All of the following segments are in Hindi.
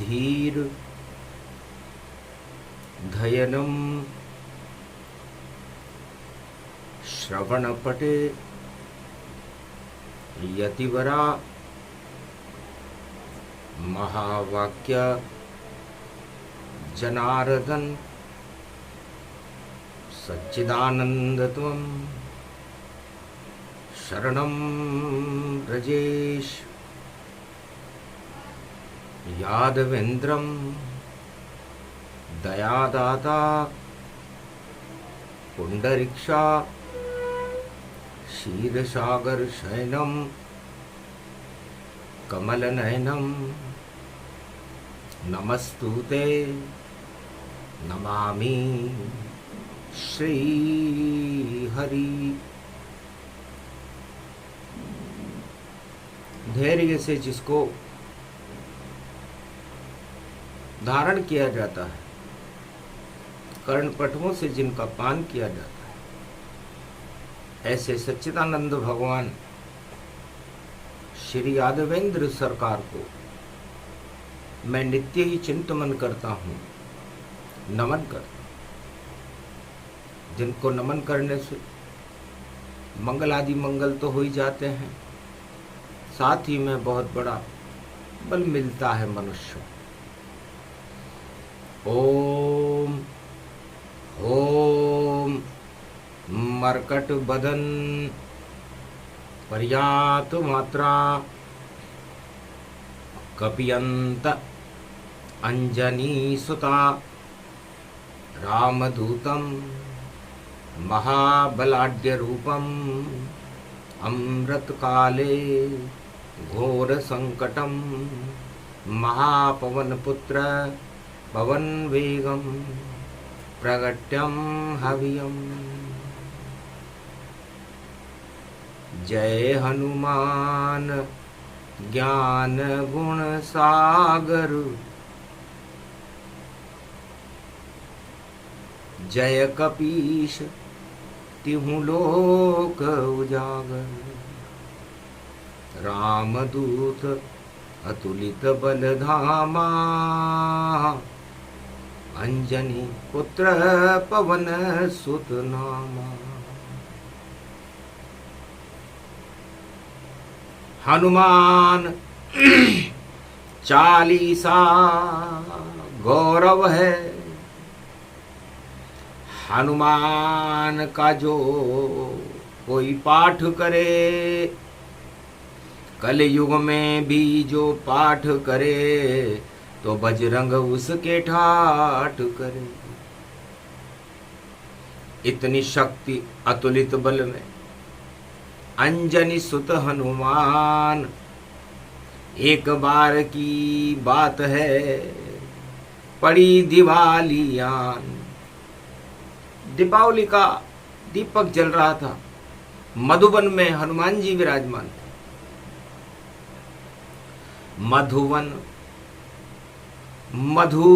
धीर धयनं श्रवणपटे यतिवरा महावाक्य जनार्दन सच्चिदानंदत्वं शरणं व्रजेश यादवेन्द्रं दयादाता पुंडरीक्षा क्षीरसागर शयनं कमलनयनं नमस्तुते नमामि श्री हरि। धैर्य से जिसको धारण किया जाता है, कर्णपटुओं से जिनका पान किया जाता है, ऐसे सच्चिदानंद भगवान श्री यादवेंद्र सरकार को मैं नित्य ही चिंतन करता हूँ, नमन करता हूँ। जिनको नमन करने से मंगल आदि मंगल तो हो ही जाते हैं, साथ ही में बहुत बड़ा बल मिलता है मनुष्य। ओम ओम मरकट बदन पर्यात मात्रा कपियंत अंजनी सुता रामदूतम महाबलाढ्य रूपम अमृत काले घोर संकटम महापवन पुत्र पवन वेगम प्रगट्यम हवियम। जय हनुमान ज्ञान गुण सागर जय कपीश तिहु लोक उजागर। रामदूत अतुलित बल धामा अंजनी पुत्र पवन सुत नामा। हनुमान चालीसा गौरव है, हनुमान का जो कोई पाठ करे, कल युग में भी जो पाठ करे तो बजरंग उसके ठाठ करे। इतनी शक्ति अतुलित बल में अंजनी सुत हनुमान। एक बार की बात है, पड़ी दिवाली आन, दीपावली का दीपक जल रहा था, मधुवन में हनुमान जी विराजमान थे। मधुवन मधु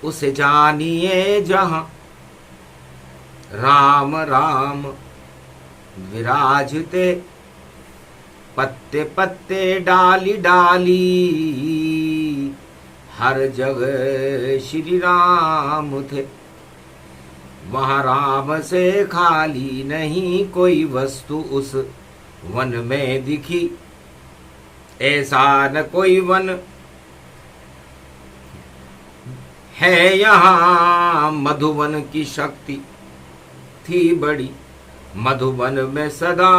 उसे जानिए जहां राम राम विराजते, पत्ते पत्ते डाली डाली हर जगह श्री राम थे। वहाँ राम से खाली नहीं कोई वस्तु उस वन में दिखी, ऐसा न कोई वन है यहाँ। मधुवन की शक्ति थी बड़ी, मधुवन में सदा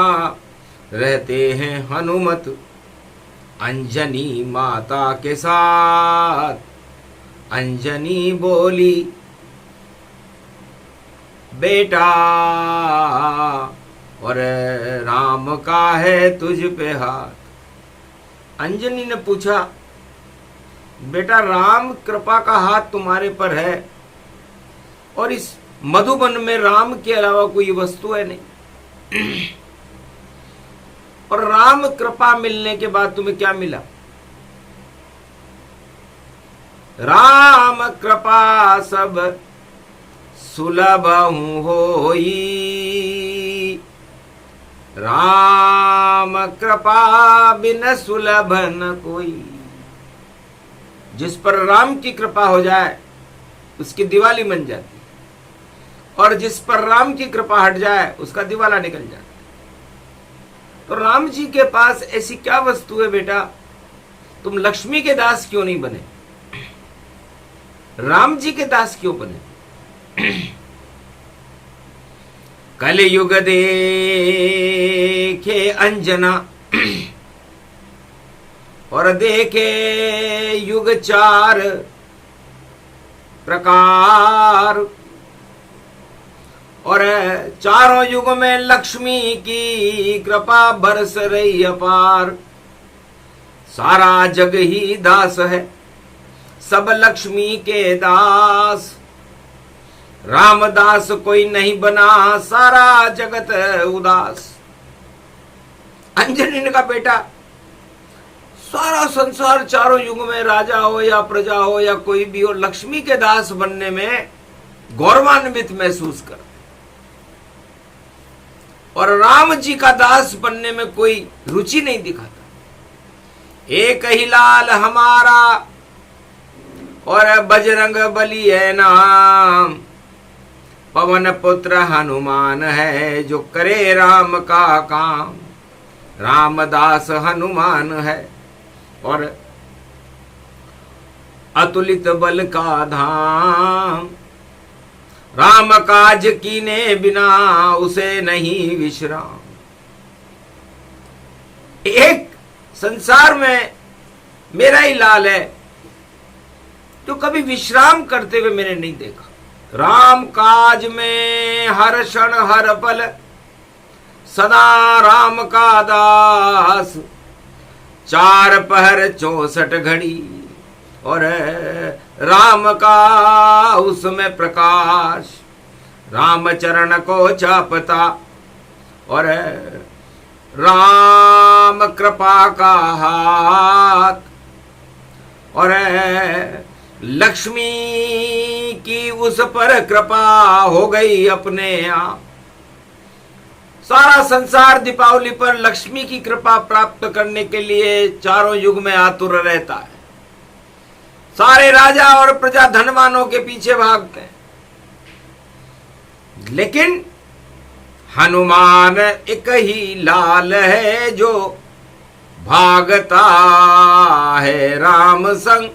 रहते हैं हनुमत अंजनी माता के साथ। अंजनी बोली बेटा और राम का है तुझ पे हाथ। अंजनी ने पूछा बेटा राम कृपा का हाथ तुम्हारे पर है और इस मधुबन में राम के अलावा कोई वस्तु है नहीं, और राम कृपा मिलने के बाद तुम्हें क्या मिला? राम कृपा सब सुलभ होई, राम कृपा बिन सुलभ न कोई। जिस पर राम की कृपा हो जाए उसकी दिवाली बन जाती है, और जिस पर राम की कृपा हट जाए उसका दिवाला निकल जाता है। तो राम जी के पास ऐसी क्या वस्तु है बेटा, तुम लक्ष्मी के दास क्यों नहीं बने, राम जी के दास क्यों बने? कलयुग देखे अंजना और देखे युग चार प्रकार, और चारों युग में लक्ष्मी की कृपा बरस रही अपार। सारा जग ही दास है, सब लक्ष्मी के दास, रामदास कोई नहीं बना, सारा जगत उदास। अंजनी का बेटा, सारा संसार चारों युग में राजा हो या प्रजा हो या कोई भी हो, लक्ष्मी के दास बनने में गौरवान्वित महसूस कर, और राम जी का दास बनने में कोई रुचि नहीं दिखाता। एक ही लाल हमारा और बजरंग बली है नाम, पवन पुत्र हनुमान है जो करे राम का काम। रामदास हनुमान है और अतुलित बल का धाम, राम काज कीने बिना उसे नहीं विश्राम। एक संसार में मेरा ही लाल है जो कभी विश्राम करते हुए मैंने नहीं देखा। राम काज में हर क्षण हर पल सदा राम का दास, 4 पहर 64 घड़ी और राम का उसमें प्रकाश। राम चरण को चापता और राम कृपा का हाथ, और लक्ष्मी की उस पर कृपा हो गई अपने आप। सारा संसार दीपावली पर लक्ष्मी की कृपा प्राप्त करने के लिए चारों युग में आतुर रहता है। सारे राजा और प्रजा धनवानों के पीछे भागते हैं, लेकिन हनुमान एक ही लाल है जो भागता है राम संग।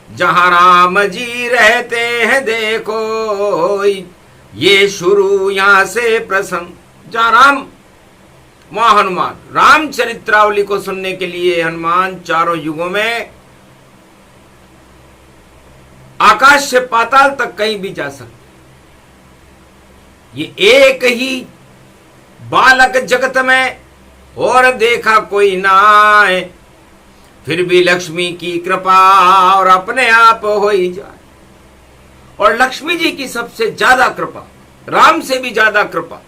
जहां राम जी रहते हैं देखो ये शुरू यहां से प्रसंग। जहां राम वहां हनुमान। राम चरित्रावली को सुनने के लिए हनुमान चारों युगों में आकाश से पाताल तक कहीं भी जा सकते। ये एक ही बालक जगत में और देखा कोई नाय, फिर भी लक्ष्मी की कृपा और अपने आप हो ही जाए। और लक्ष्मी जी की सबसे ज्यादा कृपा, राम से भी ज्यादा कृपा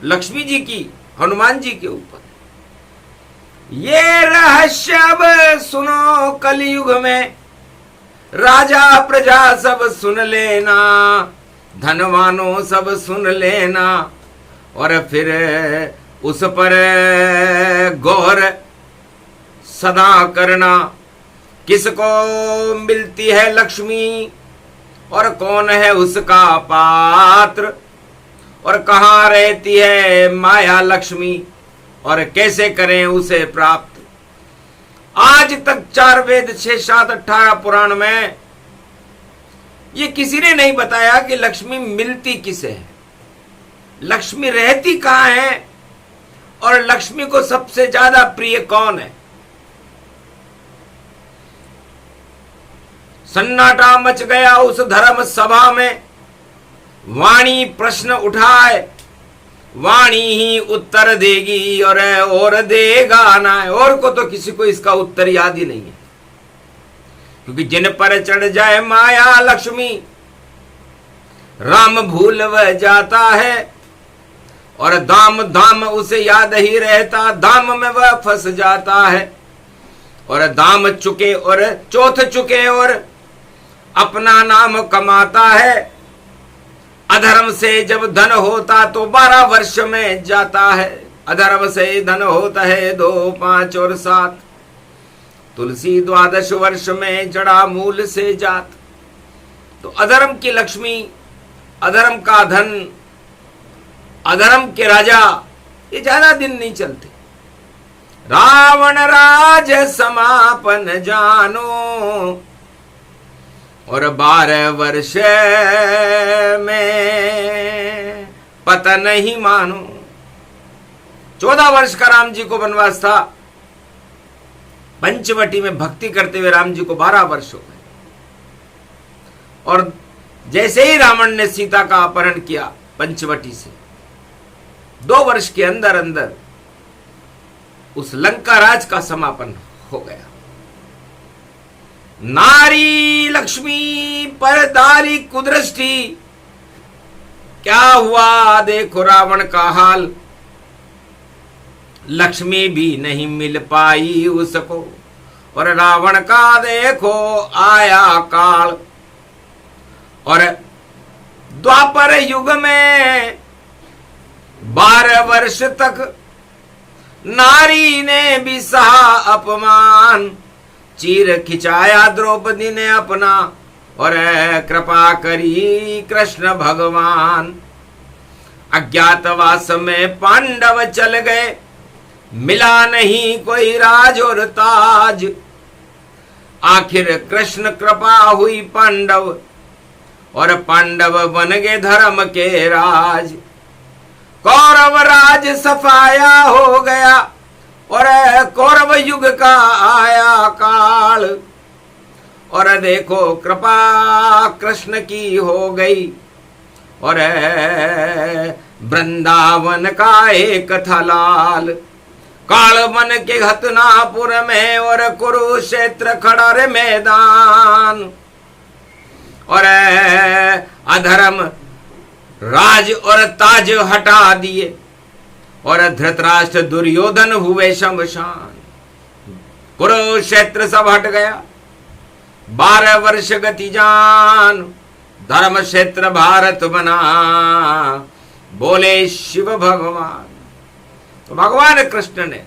लक्ष्मी जी की हनुमान जी के ऊपर। ये रहस्य अब सुनो कलयुग में, राजा प्रजा सब सुन लेना, धनवानों सब सुन लेना, और फिर उस पर गौर सदा करना। किसको मिलती है लक्ष्मी और कौन है उसका पात्र, और कहाँ रहती है माया लक्ष्मी और कैसे करें उसे प्राप्त। आज तक 4 वेद 6 7 18 पुराण में ये किसी ने नहीं बताया कि लक्ष्मी मिलती किसे है, लक्ष्मी रहती कहाँ है, और लक्ष्मी को सबसे ज्यादा प्रिय कौन है। सन्नाटा मच गया उस धर्म सभा में, वाणी प्रश्न उठाए वाणी ही उत्तर देगी और देगा ना। और को तो किसी को इसका उत्तर याद ही नहीं है, क्योंकि जिन पर चढ़ जाए माया लक्ष्मी राम भूल वह जाता है, और दाम दाम उसे याद ही रहता, दाम में वह फंस जाता है। और दाम चुके और चौथ चुके और अपना नाम कमाता है। अधर्म से जब धन होता तो 12 वर्ष में जाता है, अधर्म से धन होता है 2 5 और 7। तुलसी 12 वर्ष में जड़ा मूल से जात। तो अधर्म की लक्ष्मी, अधर्म का धन, अधर्म के राजा ये ज्यादा दिन नहीं चलते। रावण राज समापन जानो और 12 वर्ष में पतन ही मानो। 14 वर्ष का राम जी को वनवास था। पंचवटी में भक्ति करते हुए राम जी को 12 वर्ष हो गए। और जैसे ही रावण ने सीता का अपहरण किया पंचवटी से, 2 वर्ष के अंदर अंदर उस लंका राज का समापन हो गया। नारी लक्ष्मी पर दारी कुदृष्टि, क्या हुआ देखो रावण का हाल। लक्ष्मी भी नहीं मिल पाई उसको और रावण का देखो आया काल। और द्वापर युग में 12 वर्ष तक नारी ने भी सहा अपमान। चीर खिंचाया द्रौपदी ने अपना और कृपा करी कृष्ण भगवान। अज्ञातवास में पांडव चल गए, मिला नहीं कोई राज और ताज। आखिर कृष्ण कृपा हुई पांडव और पांडव बन गए धर्म के राज। कौरव राज सफाया हो गया और कौरव युग का आया काल। और देखो कृपा कृष्ण की हो गई और वृंदावन का एक था लाल। काल बन के हतनापुर में और कुरुक्षेत्र खड़ा रे मैदान। और अधर्म राज और ताज हटा दिए और धृतराष्ट्र दुर्योधन हुए शमशान। कुरुक्षेत्र सब हट गया, 12 वर्ष गति जान। धर्म क्षेत्र भारत बना, बोले शिव भगवान। तो भगवान कृष्ण ने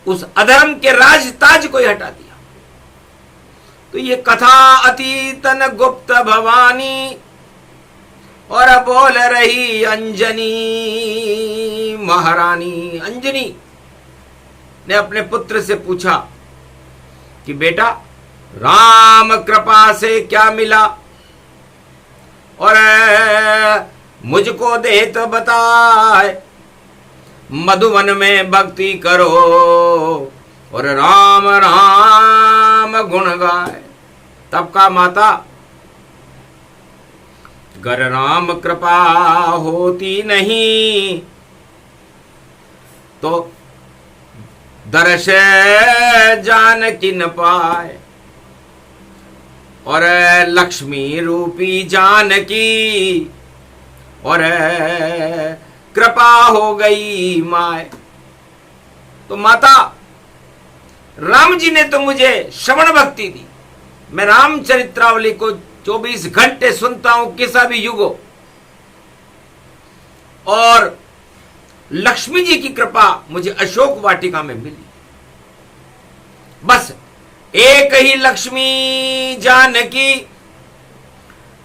उस अधर्म के राज ताज को ही हटा दिया। तो ये कथा अतीतन गुप्त भवानी और बोल रही अंजनी महारानी। अंजनी ने अपने पुत्र से पूछा कि बेटा राम कृपा से क्या मिला और मुझको दे तो बताए। मधुवन में भक्ति करो और राम राम गुण गाए। तब का माता, गर राम कृपा होती नहीं तो दर्श जानकी न पाए। और लक्ष्मी रूपी जानकी और कृपा हो गई माए। तो माता, राम जी ने तो मुझे श्रवण भक्ति दी। मैं रामचरित्रावली को 24 घंटे सुनता हूं, किसा भी युग हो। और लक्ष्मी जी की कृपा मुझे अशोक वाटिका में मिली। बस एक ही लक्ष्मी जानकी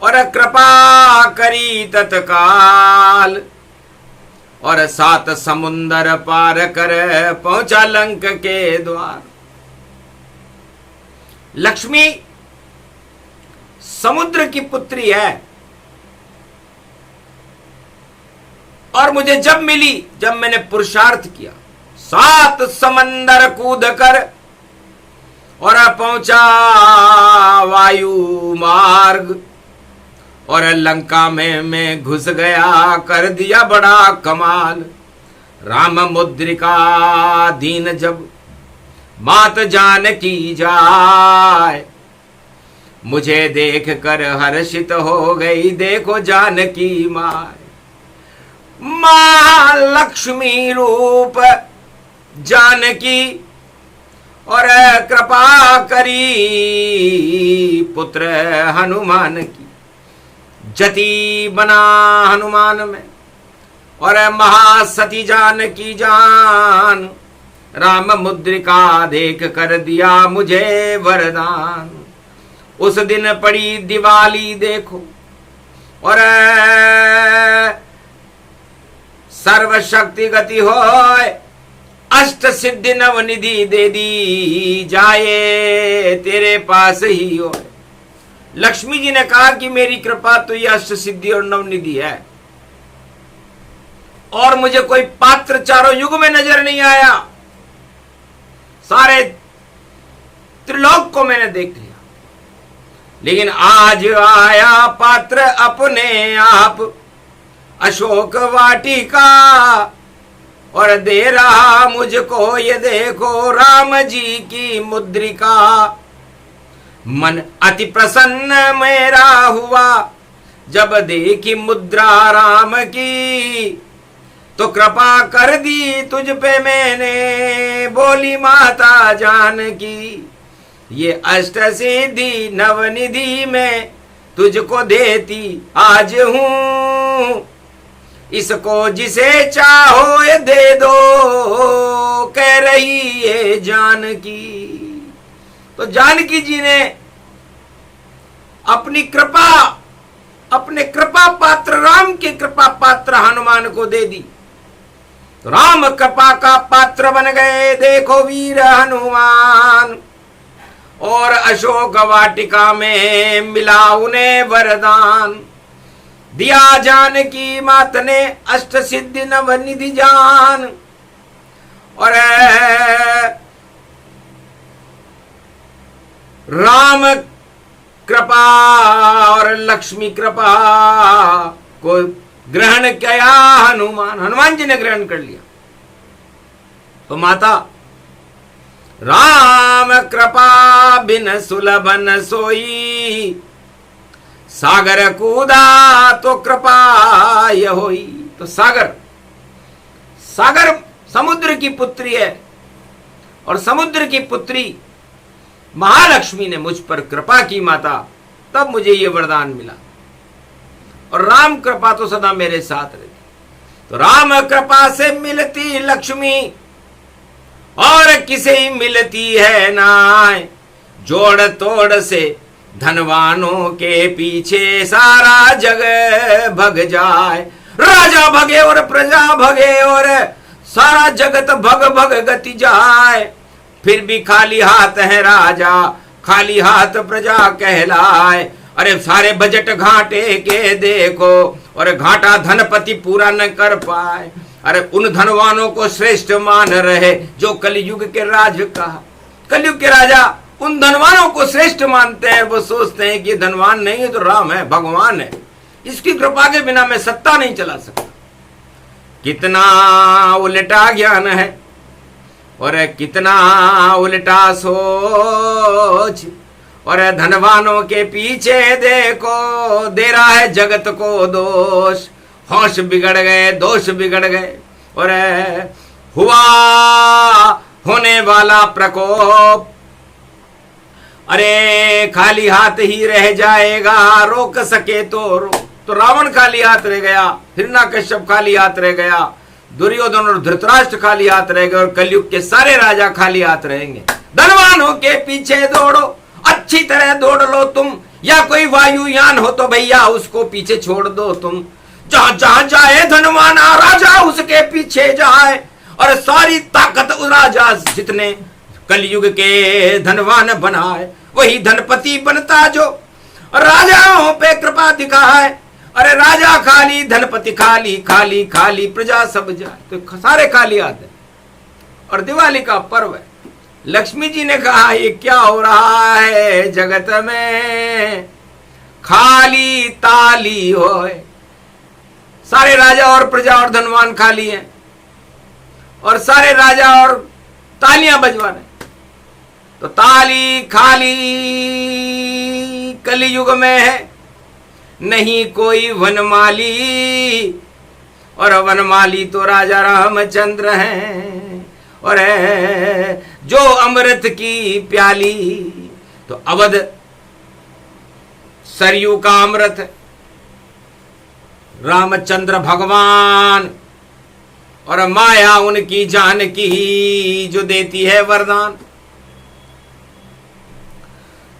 और कृपा करी तत्काल। और 7 समुंदर पार कर पहुंचा लंक के द्वार। लक्ष्मी समुद्र की पुत्री है और मुझे जब मिली, जब मैंने पुरुषार्थ किया, 7 समंदर कूद कर और पहुंचा वायु मार्ग। और लंका में मैं घुस गया, कर दिया बड़ा कमाल। राम मुद्रिका दीन जब मात जानकी जाए, मुझे देख कर हर्षित हो गई देखो जानकी माए। महालक्ष्मी रूप जानकी और कृपा करी पुत्र हनुमान की। जति बना हनुमान में और महासती जानकी जान। राम मुद्रिका देख कर दिया मुझे वरदान। उस दिन पड़ी दिवाली देखो और सर्वशक्ति गति होय, अष्ट सिद्धि नवनिधि दे दी जाए तेरे पास ही हो। लक्ष्मी जी ने कहा कि मेरी कृपा तो ये अष्ट सिद्धि और नवनिधि है, और मुझे कोई पात्र चारों युग में नजर नहीं आया। सारे त्रिलोक को मैंने देख लिया, लेकिन आज आया पात्र अपने आप अशोक वाटिका, और दे रहा मुझको ये देखो राम जी की मुद्रिका। मन अति प्रसन्न मेरा हुआ जब देखी मुद्रा राम की, तो कृपा कर दी तुझ पे मैंने, बोली माता जानकी। ये अष्ट सिद्धि नवनिधि में तुझको देती आज हूं, इसको जिसे चाहो ये दे दो, कह रही है जानकी। तो जानकी जी ने अपनी कृपा अपने कृपा पात्र राम के कृपा पात्र हनुमान को दे दी। तो राम कृपा का पात्र बन गए देखो वीर हनुमान, और अशोक वाटिका में मिला उन्हें वरदान। दिया जानकी मात ने अष्ट सिद्धि नवनिधि जान, और राम कृपा और लक्ष्मी कृपा को ग्रहण किया हनुमान जी ने ग्रहण कर लिया। तो माता राम कृपा बिन सुलभ न सोई, सागर कूदा तो कृपा यह होई। तो सागर समुद्र की पुत्री है, और समुद्र की पुत्री महालक्ष्मी ने मुझ पर कृपा की माता, तब मुझे यह वरदान मिला। और राम कृपा तो सदा मेरे साथ रहती। तो राम कृपा से मिलती लक्ष्मी और किसे ही मिलती है नाय, जोड़ तोड़ से धनवानों के पीछे सारा जग भग जाए। राजा भगे और प्रजा भगे और सारा जगत भग भग गति जाए, फिर भी खाली हाथ है राजा, खाली हाथ प्रजा कहलाए। अरे सारे बजट घाटे के देखो, और घाटा धनपति पूरा न कर पाए। अरे उन धनवानों को श्रेष्ठ मान रहे जो कलयुग के राज कहा। कलयुग के राजा उन धनवानों को श्रेष्ठ मानते हैं, वो सोचते हैं कि धनवान नहीं है तो राम है, भगवान है, इसकी कृपा के बिना मैं सत्ता नहीं चला सकता। कितना उल्टा ज्ञान है और कितना उल्टा सोच, और धनवानों के पीछे देखो दे रहा है जगत को दोष। होश बिगड़ गए, दोष बिगड़ गए, और हुआ होने वाला प्रकोप। अरे खाली हाथ ही रह जाएगा, रोक सके तो रोक। तो रावण खाली हाथ रह गया, हिरण्यकश्यप खाली हाथ रह गया, दुर्योधन और धृतराष्ट्र खाली हाथ रह गए, और कलयुग के सारे राजा खाली हाथ रहेंगे। धनवानों के पीछे दौड़ो, अच्छी तरह दौड़ लो तुम, या कोई वायुयान हो तो भैया उसको पीछे छोड़ दो तुम। जहां जहां जाए धनवान राजा उसके पीछे जाए, और सारी ताकत राजा जितने कलयुग के धनवान बनाए, वही धनपति बनता जो राजाओं पे कृपा दिखाए। अरे राजा खाली, धनपति खाली, खाली खाली प्रजा सब जाए, तो सारे खाली आते। और दिवाली का पर्व है। लक्ष्मी जी ने कहा ये क्या हो रहा है जगत में, खाली ताली होए। सारे राजा और प्रजा और धनवान खाली हैं, और सारे राजा और तालियां बजवा रहे। तो ताली खाली कलयुग में है, नहीं कोई वनमाली, और वनमाली तो राजा रामचंद्र हैं। और जो अमृत की प्याली, तो अवध सरयू का अमृत रामचंद्र भगवान, और माया उनकी जानकी जो देती है वरदान।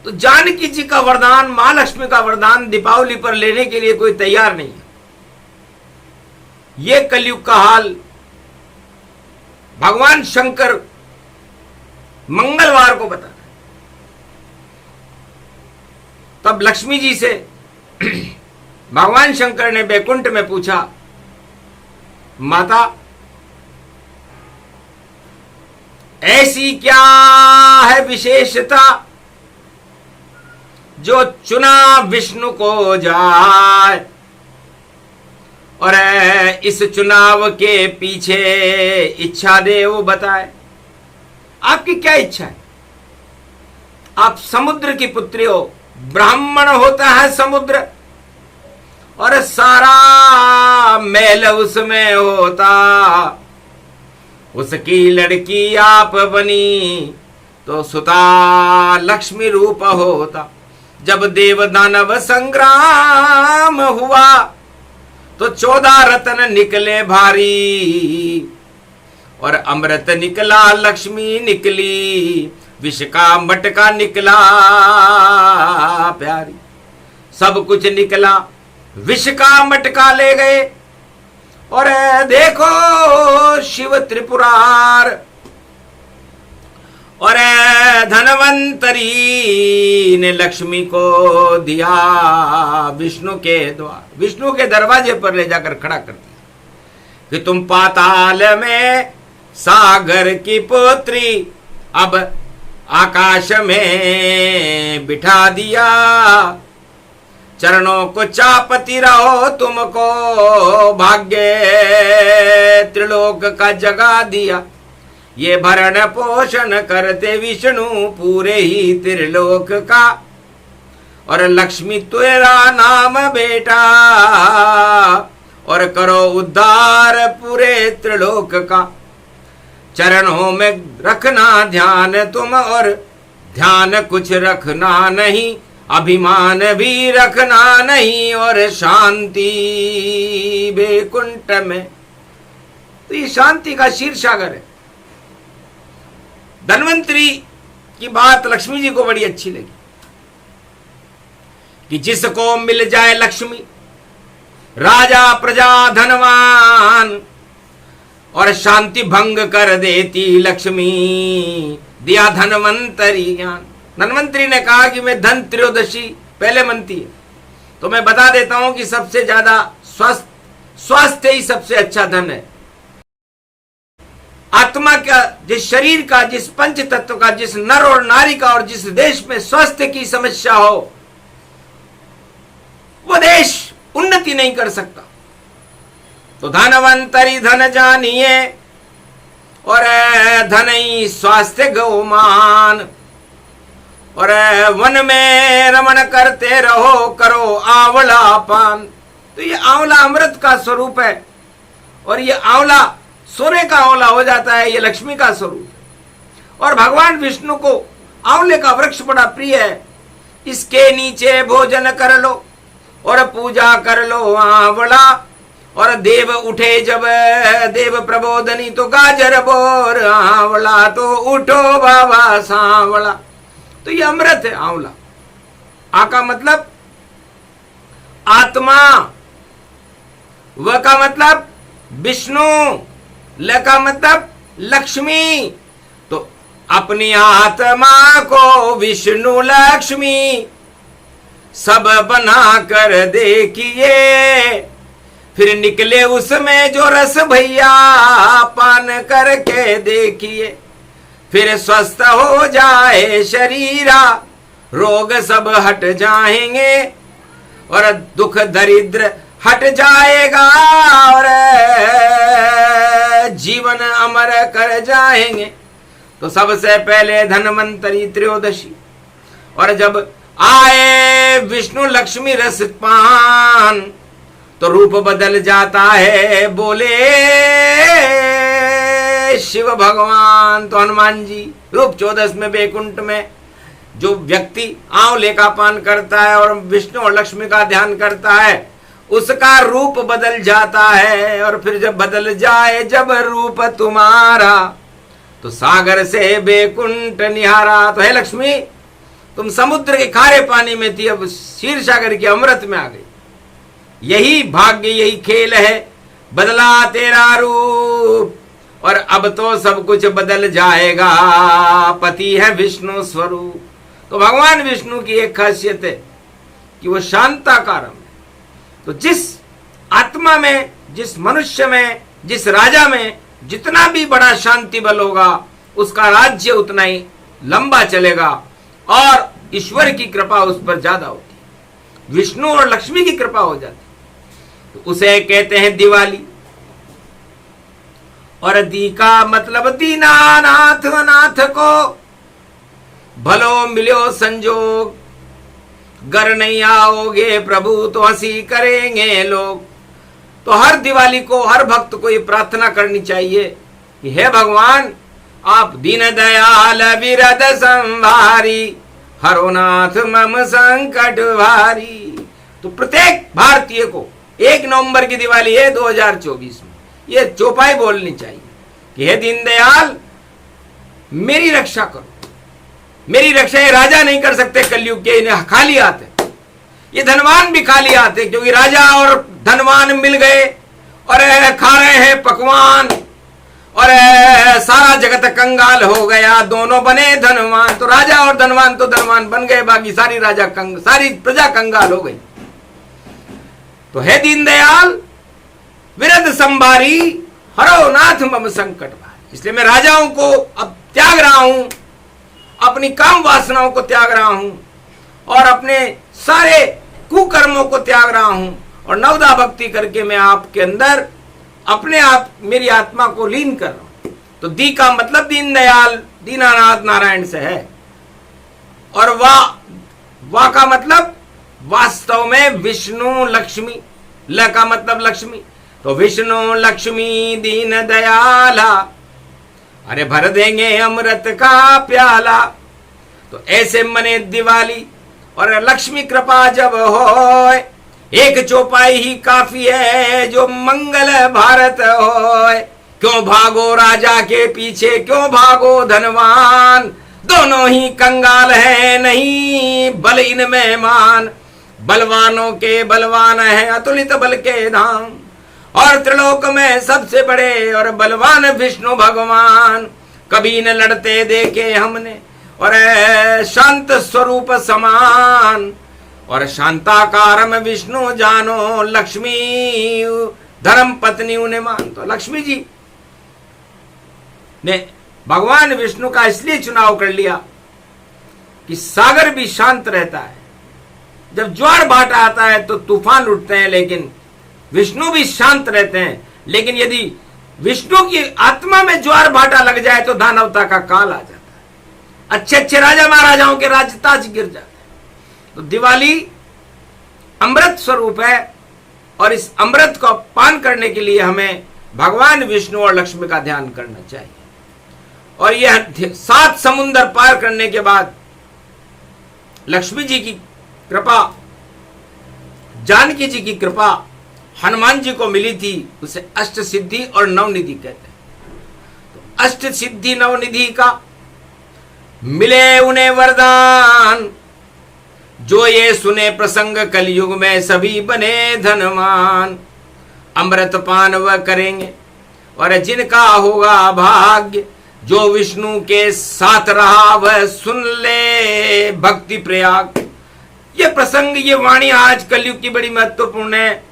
तो जानकी जी का वरदान, मां लक्ष्मी का वरदान दीपावली पर लेने के लिए कोई तैयार नहीं है। ये कलयुग का हाल भगवान शंकर मंगलवार को बता। तब लक्ष्मी जी से भगवान शंकर ने बैकुंठ में पूछा, माता ऐसी क्या है विशेषता जो चुना विष्णु को जाए, और इस चुनाव के पीछे इच्छा दे वो बताए। आपकी क्या इच्छा है? आप समुद्र की पुत्री हो, ब्राह्मण होता है समुद्र, और सारा मैल उसमें होता। उसकी लड़की आप बनी तो सुता लक्ष्मी रूप होता। जब देव दानव संग्राम हुआ तो 14 रत्न निकले भारी, और अमृत निकला, लक्ष्मी निकली, विष का मटका निकला प्यारी। सब कुछ निकला, विष का मटका ले गए। और देखो शिव त्रिपुरार और धनवंतरी ने लक्ष्मी को दिया विष्णु के द्वार, विष्णु के दरवाजे पर ले जाकर खड़ा कर दिया कि तुम पाताल में सागर की पुत्री, अब आकाश में बिठा दिया। चरणों को चापती रहो, तुमको भाग्य त्रिलोक का जगा दिया। ये भरण पोषण करते विष्णु पूरे ही त्रिलोक का, और लक्ष्मी तेरा नाम बेटा, और करो उद्धार पूरे त्रिलोक का। चरणों में रखना ध्यान तुम, और ध्यान कुछ रखना नहीं, अभिमान भी रखना नहीं, और शांति बैकुंठ में। तो ये शांति का क्षीर सागर है। धन्वंतरी की बात लक्ष्मी जी को बड़ी अच्छी लगी कि जिसको मिल जाए लक्ष्मी, राजा प्रजा धनवान, और शांति भंग कर देती लक्ष्मी, दिया धन्वंतरी ज्ञान। धन्वंतरी ने कहा कि मैं धन त्रयोदशी पहले मनती है, तो मैं बता देता हूं कि सबसे ज्यादा स्वास्थ्य ही सबसे अच्छा धन है। आत्मा का, जिस शरीर का, जिस पंच तत्व का, जिस नर और नारी का, और जिस देश में स्वास्थ्य की समस्या हो, वो देश उन्नति नहीं कर सकता। तो धनवंतरी धन जानिए, और धन ही स्वास्थ्य गौमान, और वन में रमण करते रहो, करो आंवला पान। तो ये आंवला अमृत का स्वरूप है, और ये आंवला सोने का आंवला हो जाता है, ये लक्ष्मी का स्वरूप है। और भगवान विष्णु को आंवले का वृक्ष बड़ा प्रिय है। इसके नीचे भोजन कर लो और पूजा कर लो आंवला, और देव उठे जब देव प्रबोधनी, तो गाजर बोर आंवला, तो उठो बाबा सांवला। तो ये अमृत है आंवला। आ का मतलब आत्मा, व का मतलब विष्णु, ल का मतलब लक्ष्मी। तो अपनी आत्मा को विष्णु लक्ष्मी सब बना कर देखिए, फिर निकले उसमें जो रस भैया, पान करके देखिए, फिर स्वस्थ हो जाए शरीरा, रोग सब हट जाएंगे, और दुख दरिद्र हट जाएगा, और जीवन अमर कर जाएंगे। तो सबसे पहले धन्वंतरी त्रयोदशी, और जब आए विष्णु लक्ष्मी रस पान, तो रूप बदल जाता है, बोले शिव भगवान। तो हनुमान जी रूप 14 में बैकुंठ में जो व्यक्ति आंवले का पान करता है और विष्णु और लक्ष्मी का ध्यान करता है, उसका रूप बदल जाता है, और फिर जब बदल जाए जब रूप तुम्हारा, तो सागर से बेकुंठ निहारा। तो है लक्ष्मी, तुम समुद्र के खारे पानी में थी, अब क्षीर सागर के अमृत में आ गई। यही भाग्य, यही खेल है, बदला तेरा रूप और अब तो सब कुछ बदल जाएगा। पति है विष्णु स्वरूप। तो भगवान विष्णु की एक खासियत है कि वो शांताकारम है। तो जिस आत्मा में, जिस मनुष्य में, जिस राजा में जितना भी बड़ा शांति बल होगा, उसका राज्य उतना ही लंबा चलेगा और ईश्वर की कृपा उस पर ज्यादा होती है, विष्णु और लक्ष्मी की कृपा हो जाती है। तो उसे कहते हैं दिवाली। और दी का मतलब दीनानाथ, अनाथ को भलो मिलो संजोग, घर नहीं आओगे प्रभु तो हंसी करेंगे लोग। तो हर दिवाली को, हर भक्त को ये प्रार्थना करनी चाहिए कि हे भगवान, आप दीन दयाल विरद संभारी, हरो नाथ मम संकट भारी। तो प्रत्येक भारतीय को 1 नवंबर की दिवाली है 2024 में ये चौपाई बोलनी चाहिए कि हे दीनदयाल, मेरी रक्षा करो। मेरी रक्षा ये राजा नहीं कर सकते कलयुग के, इन्हें खाली आते, ये धनवान भी खाली आते, क्योंकि राजा और धनवान मिल गए और खा रहे हैं पकवान, और सारा जगत कंगाल हो गया, दोनों बने धनवान। तो राजा और धनवान तो धनवान बन गए, बाकी सारी सारी प्रजा कंगाल हो गई। तो हे दीनदयाल विरद संभारी, हरो नाथ मम संकट भारी। इसलिए मैं राजाओं को अब त्याग रहा हूं, अपनी काम वासनाओं को त्याग रहा हूं और अपने सारे कुकर्मों को त्याग रहा हूं, और नवदा भक्ति करके मैं आपके अंदर अपने आप मेरी आत्मा को लीन कर रहा हूं। तो दी का मतलब दीनदयाल, दीनानाथ नारायण से है। और वा का मतलब वास्तव में विष्णु लक्ष्मी, ल का मतलब लक्ष्मी। तो विष्णु लक्ष्मी दीन दयाला, अरे भर देंगे अमृत का प्याला। तो ऐसे मने दिवाली और लक्ष्मी कृपा जब होए, एक चौपाई ही काफी है जो मंगल भारत होए। क्यों भागो राजा के पीछे, क्यों भागो धनवान, दोनों ही कंगाल है नहीं बल इनमें मान। बलवानों के बलवान है अतुलित बल के धाम, और त्रिलोक में सबसे बड़े और बलवान विष्णु भगवान। कभी न लड़ते देखे हमने और शांत स्वरूप समान, और शांताकारम विष्णु जानो, लक्ष्मी धर्म पत्नी उन्हें मान। तो लक्ष्मी जी ने भगवान विष्णु का इसलिए चुनाव कर लिया कि सागर भी शांत रहता है, जब ज्वार भाटा आता है तो तूफान उठते हैं, लेकिन विष्णु भी शांत रहते हैं। लेकिन यदि विष्णु की आत्मा में ज्वार भाटा लग जाए तो दानवता का काल आ जाता है, अच्छे अच्छे राजा महाराजाओं के राजताज गिर जाते हैं। तो दिवाली अमृत स्वरूप है, और इस अमृत को पान करने के लिए हमें भगवान विष्णु और लक्ष्मी का ध्यान करना चाहिए। और यह 7 समुंदर पार करने के बाद लक्ष्मी जी की कृपा, जानकी जी की कृपा हनुमान जी को मिली थी, उसे अष्ट सिद्धि और नवनिधि कहते हैं। तो अष्ट सिद्धि नवनिधि का मिले उन्हें वरदान, जो ये सुने प्रसंग कलयुग में सभी बने धनवान। अमृत पान वह करेंगे और जिनका होगा भाग्य, जो विष्णु के साथ रहा वह सुन ले भक्ति प्रयाग। ये प्रसंग, ये वाणी आज कलयुग की बड़ी महत्वपूर्ण है।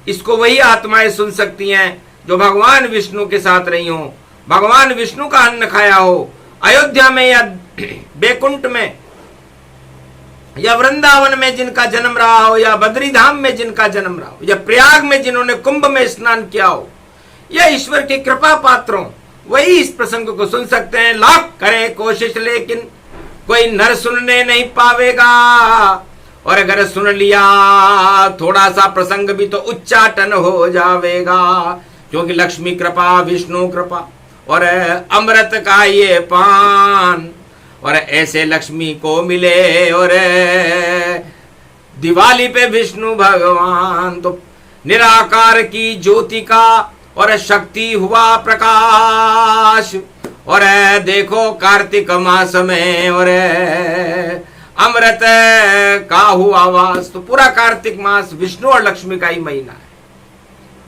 इसको वही आत्माएं सुन सकती हैं जो भगवान विष्णु के साथ रही हो, भगवान विष्णु का अन्न खाया हो, अयोध्या में या बैकुंठ में या वृंदावन में जिनका जन्म रहा हो, या बद्री धाम में जिनका जन्म रहा हो, या प्रयाग में जिन्होंने कुंभ में स्नान किया हो, या ईश्वर की कृपा पात्रों, वही इस प्रसंग को सुन सकते हैं। लाख करे कोशिश लेकिन कोई नर सुनने नहीं पावेगा, और अगर सुन लिया थोड़ा सा प्रसंग भी तो उच्चाटन हो जावेगा, क्योंकि लक्ष्मी कृपा, विष्णु कृपा और अमृत का ये पान, और ऐसे लक्ष्मी को मिले और दिवाली पे विष्णु भगवान। तो निराकार की ज्योति का और शक्ति हुआ प्रकाश। और देखो कार्तिक मास में और अमृत का हुआ वास। तो पूरा कार्तिक मास विष्णु और लक्ष्मी का ही महीना है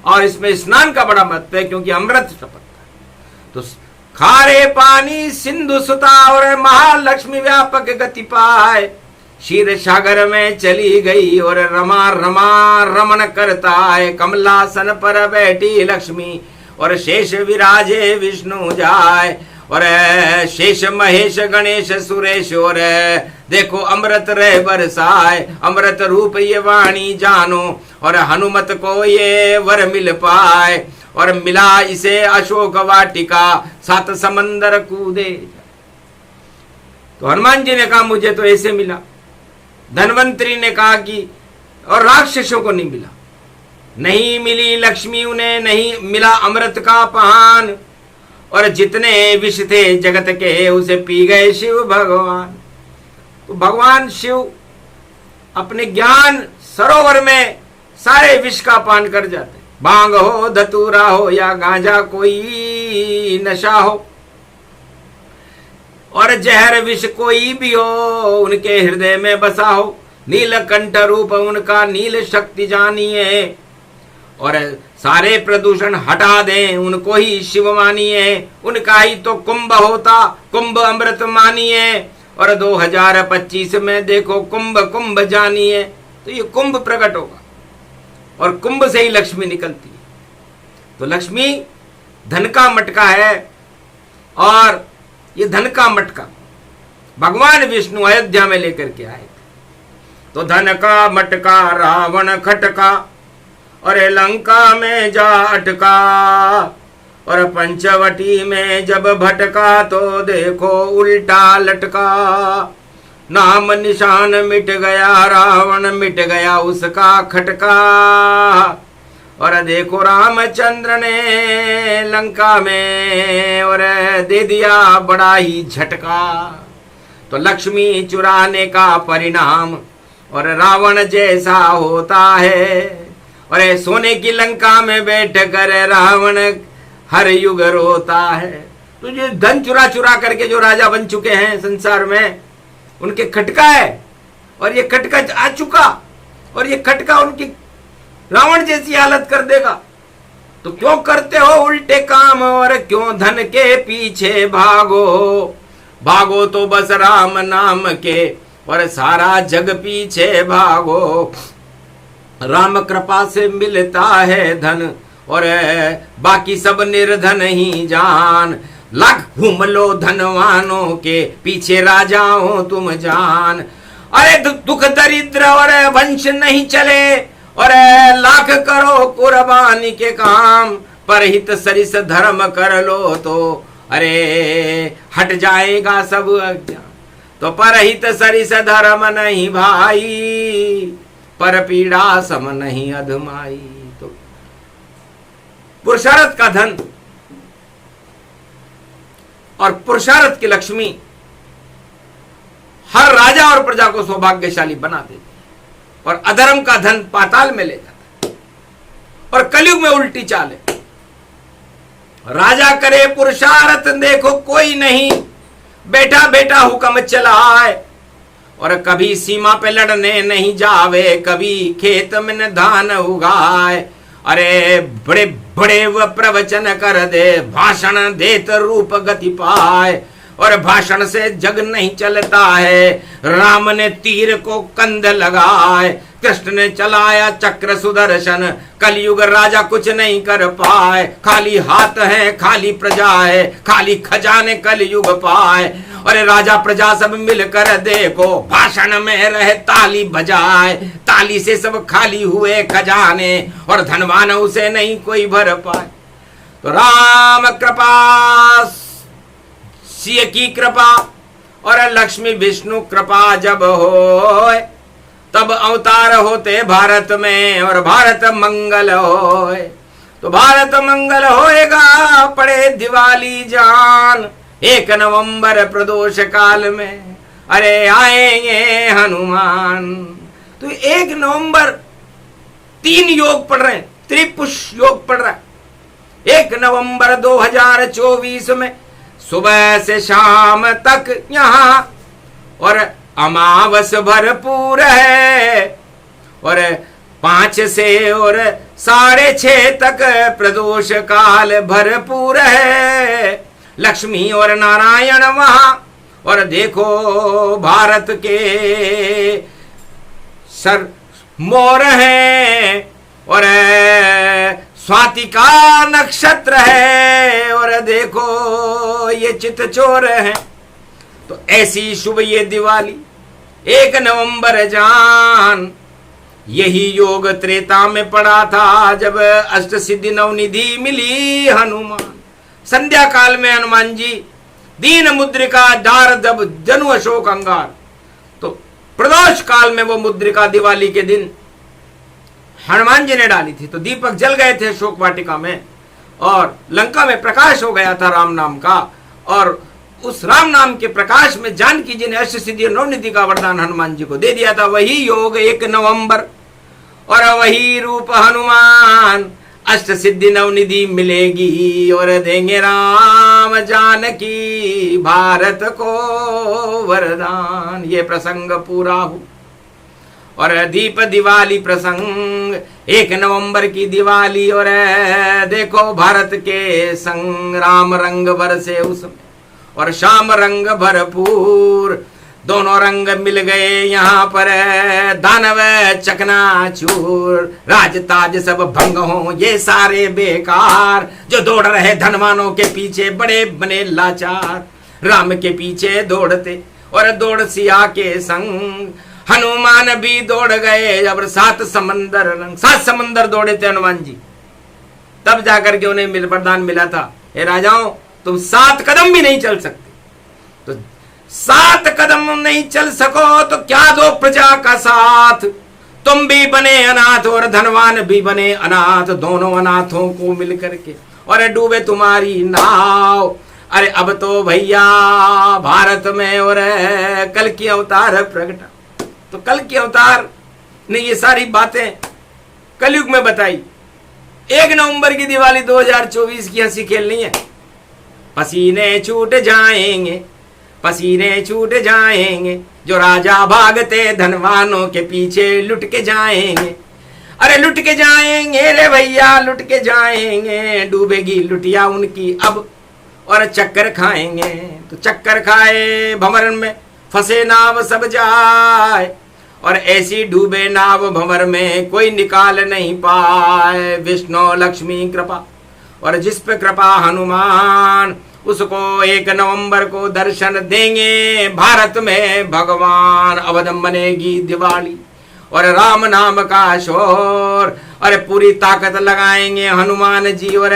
और इसमें स्नान का बड़ा महत्व है क्योंकि अमृत टपकता है। तो खारे पानी सिंधु सुता और महालक्ष्मी व्यापक गति पाए, क्षीर सागर में चली गई और रमा रमा रमन करता है। कमलासन पर बैठी लक्ष्मी और शेष विराजे विष्णु जाए। और शेष महेश गणेश सुरेश और देखो अमृत रह बरसाए। अमृत रूप ये वाणी जानो और हनुमत को ये वर मिल पाए। और मिला इसे अशोक वाटिका 7 समंदर कूदे। तो हनुमान जी ने कहा मुझे तो ऐसे मिला। धनवंतरी ने कहा कि और राक्षसों को नहीं मिला, नहीं मिली लक्ष्मी उन्हें, नहीं मिला अमृत का पान। और जितने विष थे जगत के उसे पी गए शिव भगवान। तो भगवान शिव अपने ज्ञान सरोवर में सारे विष का पान कर जाते। भांग हो, धतूरा हो या गांजा कोई नशा हो और जहर विष कोई भी हो उनके हृदय में बसा हो। नीलकंठ रूप उनका नील शक्ति जानिए और सारे प्रदूषण हटा दें, उनको ही शिव मानिए। उनका ही तो कुंभ होता, कुंभ अमृत मानिए। और 2025 में देखो कुंभ कुंभ जानिए। तो ये कुंभ प्रकट होगा और कुंभ से ही लक्ष्मी निकलती है। तो लक्ष्मी धन का मटका है और ये धन का मटका भगवान विष्णु अयोध्या में लेकर के आए थे। तो धन का मटका रावण खटका और लंका में जा अटका। और पंचवटी में जब भटका तो देखो उल्टा लटका। नाम निशान मिट गया, रावण मिट गया उसका खटका। और देखो रामचंद्र ने लंका में और दे दिया बड़ा ही झटका। तो लक्ष्मी चुराने का परिणाम और रावण जैसा होता है। और सोने की लंका में बैठ कर रावण हर युग रोता है। तो जो धन चुरा चुरा करके जो राजा बन चुके हैं संसार में उनके खटका है और ये खटका आ चुका और ये खटका उनकी रावण जैसी हालत कर देगा। तो क्यों करते हो उल्टे काम और क्यों धन के पीछे भागो। भागो तो बस राम नाम के और सारा जग पीछे भागो। राम कृपा से मिलता है धन और बाकी सब निर्धन ही जान। लाख घूम लो धनवानों के पीछे राजाओं तुम जान। अरे दुख दरिद्र और वंश नहीं चले और लाख करो कुर्बानी के काम। पर हित सरिस धर्म कर लो तो अरे हट जाएगा सब अज्ञान। तो परहित सरिस धर्म नहीं भाई, पर पीड़ा सम नहीं अधमाई। तो पुरुषार्थ का धन और पुरुषार्थ की लक्ष्मी हर राजा और प्रजा को सौभाग्यशाली बना देती है और अधर्म का धन पाताल में ले जाता है। और कलयुग में उल्टी चाल है। राजा करे पुरुषार्थ देखो कोई नहीं, बेटा बेटा हुक्म चलाए। और कभी सीमा पे लड़ने नहीं जावे, कभी खेत में न धान उगाए। अरे बड़े बड़े वह प्रवचन कर दे, भाषण देत रूप गति पाए। और भाषण से जग नहीं चलता है, राम ने तीर को कंध लगाए। कृष्ण ने चलाया चक्र सुदर्शन, कलयुग राजा कुछ नहीं कर पाए। खाली हाथ है, खाली प्रजा है, खाली खजाने कलयुग पाए। और राजा प्रजा सब मिलकर देखो, भाषण में रहे ताली बजाए। ताली से सब खाली हुए खजाने और धनवान उसे नहीं कोई भर पाए। तो राम कृपा सिय की कृपा और लक्ष्मी विष्णु कृपा जब होए, तब अवतार होते भारत में और भारत मंगल होए। तो भारत मंगल होएगा पड़े दिवाली जान, 1 नवंबर प्रदोष काल में अरे आएंगे हनुमान। तो 1 नवंबर 3 योग पढ़ रहे हैं, त्रिपुष योग पढ़ रहा है। 1 नवंबर 2024 में सुबह से शाम तक यहाँ और अमावस भरपूर है और 5 से और 6:30 तक प्रदोष काल भरपूर है। लक्ष्मी और नारायण वहां और देखो भारत के सर मोर है और स्वाति का नक्षत्र है और देखो ये चितचोर है। तो ऐसी शुभ ये दिवाली 1 नवंबर जान, यही योग त्रेता में पड़ा था जब अष्ट सिद्धि नवनिधि मिली हनुमान। संध्या काल में हनुमान जी दीन मुद्रिका डार जब जनु अशोक अंगार, तो प्रदोष काल में वो मुद्रिका दिवाली के दिन हनुमान जी ने डाली थी। तो दीपक जल गए थे अशोक वाटिका में और लंका में प्रकाश हो गया था राम नाम का, और उस राम नाम के प्रकाश में जानकी जी ने अष्ट सिद्धि नवनिधि का वरदान हनुमान जी को दे दिया था। वही योग 1 नवंबर और वही रूप हनुमान, अष्ट सिद्धि नवनिधि मिलेगी और देंगे राम जानकी भारत को वरदान। ये प्रसंग पूरा हो और दीप दिवाली प्रसंग 1 नवंबर की दिवाली और देखो भारत के संग राम रंग बरसे उसमें और श्याम रंग भरपूर, दोनों रंग मिल गए यहाँ पर। दानव चकनाचूर, राज ताज सब भंग हो ये सारे बेकार, जो दौड़ रहे धनवानों के पीछे बड़े बने लाचार। राम के पीछे दौड़ते और दौड़ सिया के संग, हनुमान भी दौड़ गए जब 7 समंदर रंग। 7 समंदर दौड़े थे हनुमान जी, तब जाकर के उन्हें वरदान मिला था, हे राजाओं तुम 7 कदम भी नहीं चल सकते। तो 7 कदम नहीं चल सको तो क्या दो प्रजा का साथ, तुम भी बने अनाथ और धनवान भी बने अनाथ, दोनों अनाथों को मिल करके और डूबे तुम्हारी नाव। अरे अब तो भैया भारत में और कल की अवतार प्रगटा। तो कल की अवतार ने ये सारी बातें कलयुग में बताई। 1 नवंबर की दिवाली 2024 की हंसी खेल नहीं है। पसीने छूट जाएंगे, पसीने छूट जाएंगे, जो राजा भागते धनवानों के पीछे लुट के जाएंगे। अरे लुट के जाएंगे रे भैया, लुट के जाएंगे, डूबेगी लुटिया उनकी अब और चक्कर खाएंगे। तो चक्कर खाए भंवर में फंसे नाव सब जाए, और ऐसी डूबे नाव भंवर में कोई निकाल नहीं पाए। विष्णु लक्ष्मी कृपा और जिस पे कृपा हनुमान, उसको 1 नवंबर को दर्शन देंगे भारत में भगवान। अवध बनेगी दिवाली और राम नाम का शोर, अरे पूरी ताकत लगाएंगे हनुमान जी और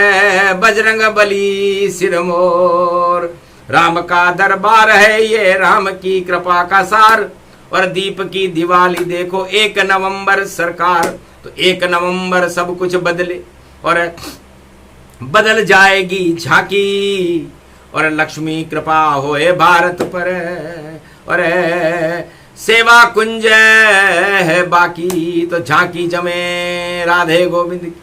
बजरंग बली सिरमोर। राम का दरबार है ये, राम की कृपा का सार, और दीप की दिवाली देखो 1 नवंबर सरकार। तो 1 नवंबर सब कुछ बदले और बदल जाएगी झांकी, और लक्ष्मी कृपा होए भारत पर, और सेवा कुंज है बाकी। तो झांकी जमे राधे गोविंद की,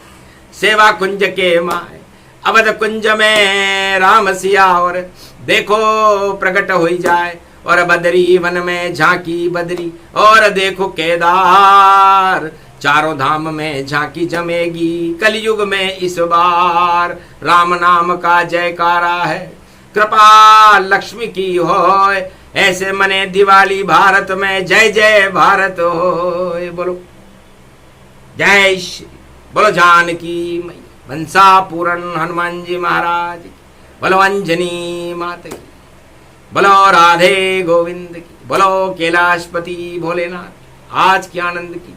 सेवा कुंज के माए अवध कुंज में राम सिया, और देखो प्रकट हो जाए। और बदरी वन में झांकी बदरी, और देखो केदार, चारों धाम में झांकी जमेगी कलयुग में इस बार। राम नाम का जयकारा है, कृपा लक्ष्मी की होय, ऐसे मने दिवाली भारत में। जय जय भारत होय, बोलो जय श्री, बोलो जानकी मैया, बंसा पूरन हनुमान जी महाराज की, बोलो अंजनी माता की, बोलो राधे गोविंद की, बोलो कैलाशपति भोलेनाथ। आज के आनंद की